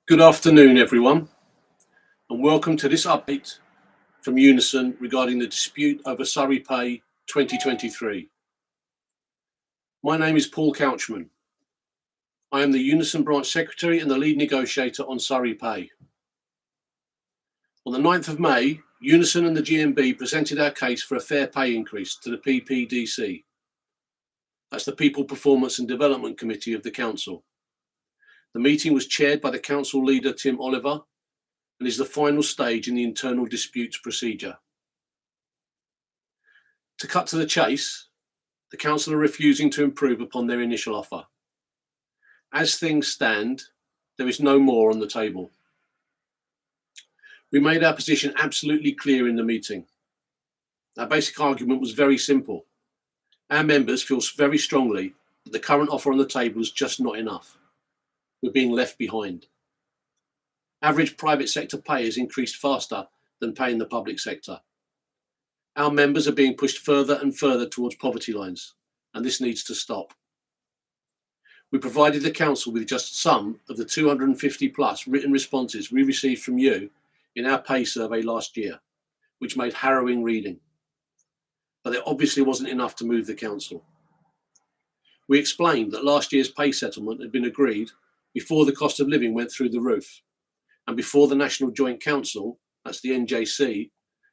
Good afternoon, everyone, and welcome to this update from UNISON regarding the dispute over Surrey Pay 2023. My name is Paul Couchman. I am the UNISON branch secretary and the lead negotiator on Surrey Pay. On the 9th of May, UNISON and the GMB presented our case for a fair pay increase to the PPDC. That's the People Performance and Development Committee of the Council. The meeting was chaired by the council leader, Tim Oliver, and is the final stage in the internal disputes procedure. To cut to the chase, the council are refusing to improve upon their initial offer. As things stand, there is no more on the table. We made our position absolutely clear in the meeting. Our basic argument was very simple. Our members feel very strongly that the current offer on the table is just not enough. We're being left behind. Average private sector pay has increased faster than pay in the public sector. Our members are being pushed further and further towards poverty lines, and this needs to stop. We provided the council with just some of the 250 plus written responses we received from you in our pay survey last year, which made harrowing reading. But it obviously wasn't enough to move the council. We explained that last year's pay settlement had been agreed before the cost of living went through the roof, and before the National Joint Council, that's the NJC,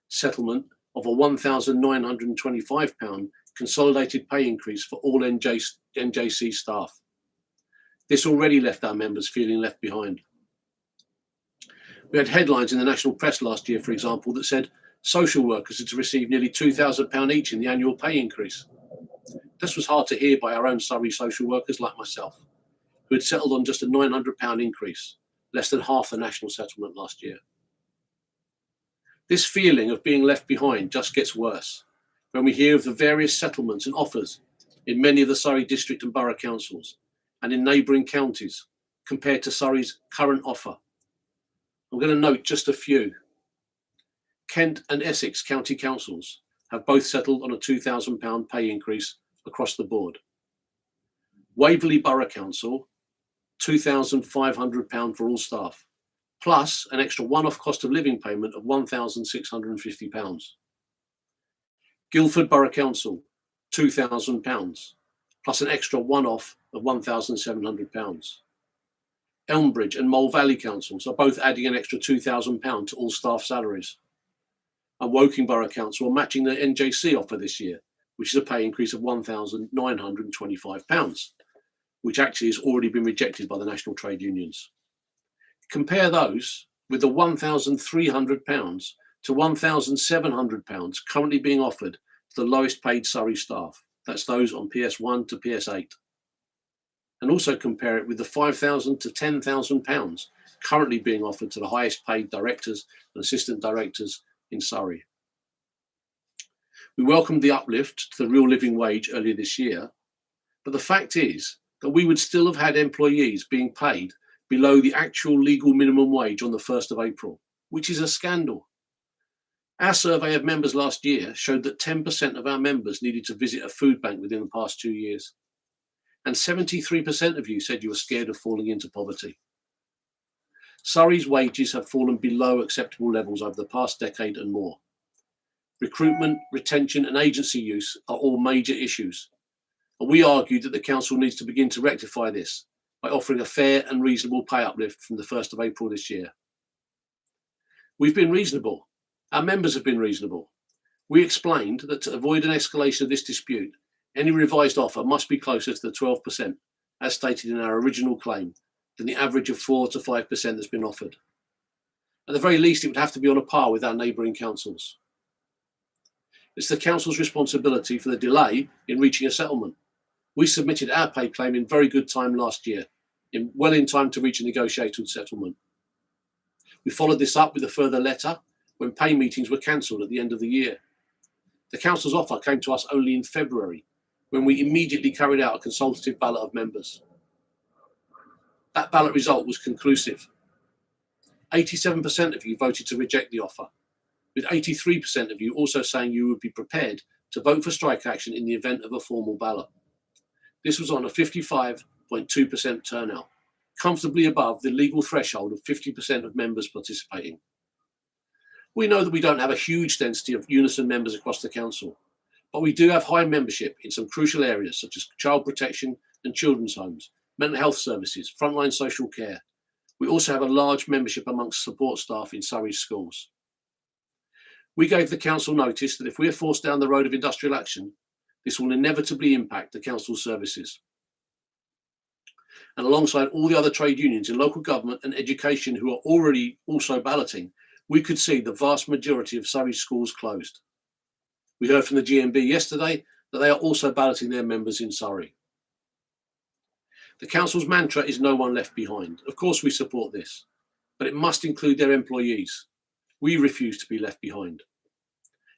settlement of a £1,925 consolidated pay increase for all NJC staff. This already left our members feeling left behind. We had headlines in the national press last year, for example, that said social workers are to receive nearly £2,000 each in the annual pay increase. This was hard to hear by our own Surrey social workers like myself, who had settled on just a £900 increase, less than half the national settlement last year. This feeling of being left behind just gets worse when we hear of the various settlements and offers in many of the Surrey district and borough councils and in neighbouring counties compared to Surrey's current offer. I'm going to note just a few. Kent and Essex county councils have both settled on a £2,000 pay increase across the board. Waverley Borough Council, £2,500 for all staff, plus an extra one-off cost of living payment of £1,650. Guildford Borough Council, £2,000, plus an extra one-off of £1,700. Elmbridge and Mole Valley Councils are both adding an extra £2,000 to all staff salaries. And Woking Borough Council are matching the NJC offer this year, which is a pay increase of £1,925. which actually has already been rejected by the national trade unions. Compare those with the £1,300 to £1,700 currently being offered to the lowest paid Surrey staff. That's those on PS1 to PS8. And also compare it with the £5,000 to £10,000 currently being offered to the highest paid directors and assistant directors in Surrey. We welcomed the uplift to the real living wage earlier this year, but the fact is that we would still have had employees being paid below the actual legal minimum wage on the 1st of April, which is a scandal. Our survey of members last year showed that 10% of our members needed to visit a food bank within the past 2 years. And 73% of you said you were scared of falling into poverty. Surrey's wages have fallen below acceptable levels over the past decade and more. Recruitment, retention and agency use are all major issues. And we argued that the council needs to begin to rectify this by offering a fair and reasonable pay uplift from the 1st of April this year. We've been reasonable. Our members have been reasonable. We explained that to avoid an escalation of this dispute, any revised offer must be closer to the 12%, as stated in our original claim, than the average of 4 to 5% that's been offered. At the very least, it would have to be on a par with our neighbouring councils. It's the council's responsibility for the delay in reaching a settlement. We submitted our pay claim in very good time last year, well in time to reach a negotiated settlement. We followed this up with a further letter when pay meetings were cancelled at the end of the year. The council's offer came to us only in February, when we immediately carried out a consultative ballot of members. That ballot result was conclusive. 87% of you voted to reject the offer, with 83% of you also saying you would be prepared to vote for strike action in the event of a formal ballot. This was on a 55.2% turnout, comfortably above the legal threshold of 50% of members participating. We know that we don't have a huge density of UNISON members across the council, but we do have high membership in some crucial areas such as child protection and children's homes, mental health services, frontline social care. We also have a large membership amongst support staff in Surrey's schools. We gave the council notice that if we are forced down the road of industrial action, this will inevitably impact the council's services. And alongside all the other trade unions in local government and education who are already also balloting, we could see the vast majority of Surrey schools closed. We heard from the GMB yesterday that they are also balloting their members in Surrey. The council's mantra is no one left behind. Of course we support this, but it must include their employees. We refuse to be left behind.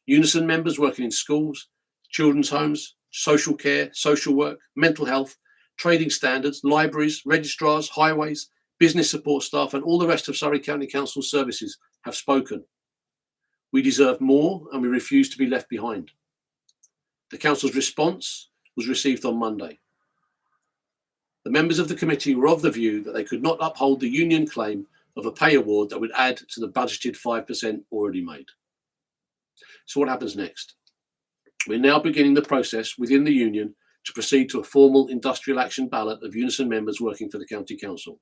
UNISON members working in schools, children's homes, social care, social work, mental health, trading standards, libraries, registrars, highways, business support staff, and all the rest of Surrey County Council services have spoken. We deserve more and we refuse to be left behind. The council's response was received on Monday. The members of the committee were of the view that they could not uphold the union claim of a pay award that would add to the budgeted 5% already made. So what happens next? We're now beginning the process within the union to proceed to a formal industrial action ballot of UNISON members working for the county council.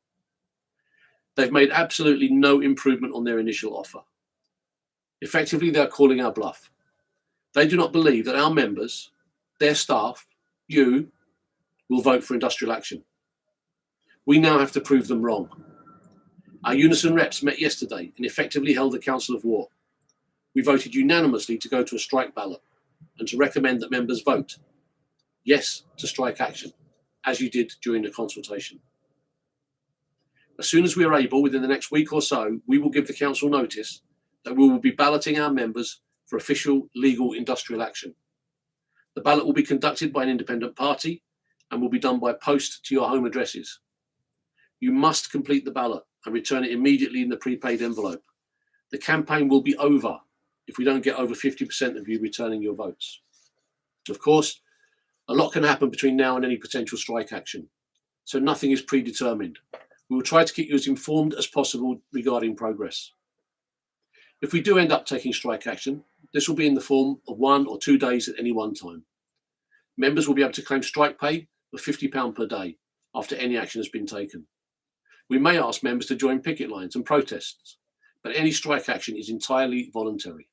They've made absolutely no improvement on their initial offer. Effectively, they're calling our bluff. They do not believe that our members, their staff, you, will vote for industrial action. We now have to prove them wrong. Our UNISON reps met yesterday and effectively held a council of war. We voted unanimously to go to a strike ballot and to recommend that members vote yes to strike action, as you did during the consultation. As soon as we are able, within the next week or so, we will give the council notice that we will be balloting our members for official legal industrial action. The ballot will be conducted by an independent party and will be done by post to your home addresses. You must complete the ballot and return it immediately in the prepaid envelope. The campaign will be over if we don't get over 50% of you returning your votes. Of course, a lot can happen between now and any potential strike action, so nothing is predetermined. We will try to keep you as informed as possible regarding progress. If we do end up taking strike action, this will be in the form of 1 or 2 days at any one time. Members will be able to claim strike pay of £50 per day after any action has been taken. We may ask members to join picket lines and protests, but any strike action is entirely voluntary.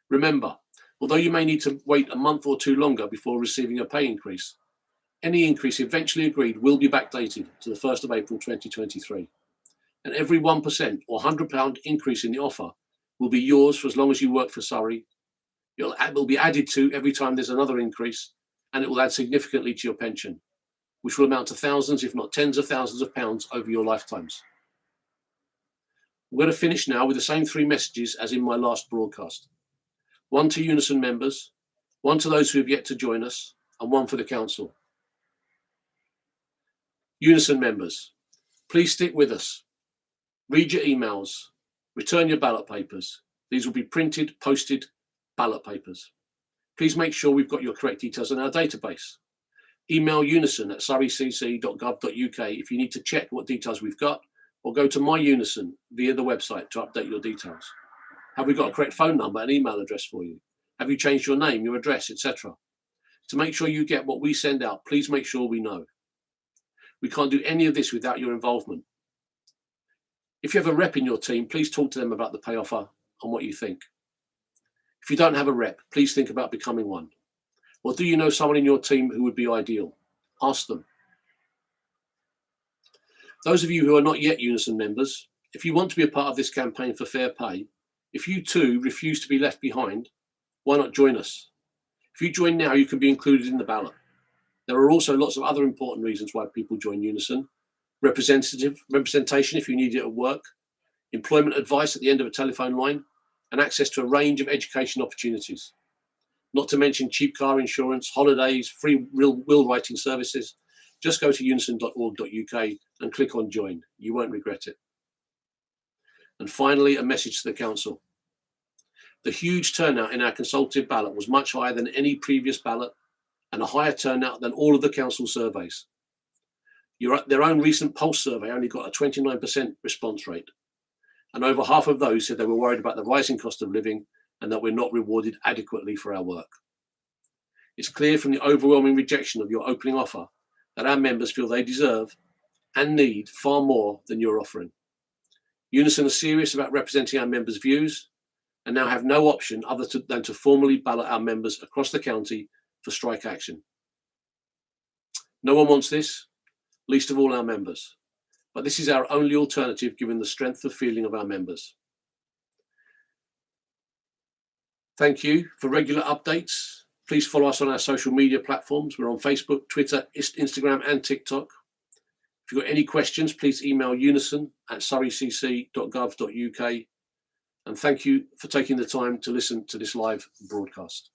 Remember, although you may need to wait a month or two longer before receiving a pay increase, any increase eventually agreed will be backdated to the 1st of April 2023. And every 1% or £100 increase in the offer will be yours for as long as you work for Surrey. It will be added to every time there's another increase, and it will add significantly to your pension, which will amount to thousands, if not tens of thousands of pounds over your lifetimes. We're going to finish now with the same 3 messages as in my last broadcast. 1 to UNISON members, 1 to those who have yet to join us, and 1 for the council. UNISON members, please stick with us. Read your emails, return your ballot papers. These will be printed, posted ballot papers. Please make sure we've got your correct details in our database. Email unison at surreycc.gov.uk if you need to check what details we've got, or go to My UNISON via the website to update your details. Have we got a correct phone number and email address for you? Have you changed your name, your address, etc.? To make sure you get what we send out, please make sure we know. We can't do any of this without your involvement. If you have a rep in your team, please talk to them about the pay offer and what you think. If you don't have a rep, please think about becoming one. Or do you know someone in your team who would be ideal? Ask them. Those of you who are not yet UNISON members, if you want to be a part of this campaign for fair pay, if you too refuse to be left behind, why not join us? If you join now, you can be included in the ballot. There are also lots of other important reasons why people join UNISON. Representation if you need it at work, employment advice at the end of a telephone line, and access to a range of education opportunities. Not to mention cheap car insurance, holidays, free will writing services. Just go to unison.org.uk and click on join. You won't regret it. And finally, a message to the council. The huge turnout in our consultative ballot was much higher than any previous ballot and a higher turnout than all of the council surveys. Their own recent Pulse survey only got a 29% response rate. And over half of those said they were worried about the rising cost of living and that we're not rewarded adequately for our work. It's clear from the overwhelming rejection of your opening offer that our members feel they deserve and need far more than you're offering. UNISON are serious about representing our members' views and now have no option other than to formally ballot our members across the county for strike action. No one wants this, least of all our members, but this is our only alternative given the strength of feeling of our members. Thank you. For regular updates, please follow us on our social media platforms. We're on Facebook, Twitter, Instagram and TikTok. If you've got any questions, please email unison@surreycc.gov.uk. And thank you for taking the time to listen to this live broadcast.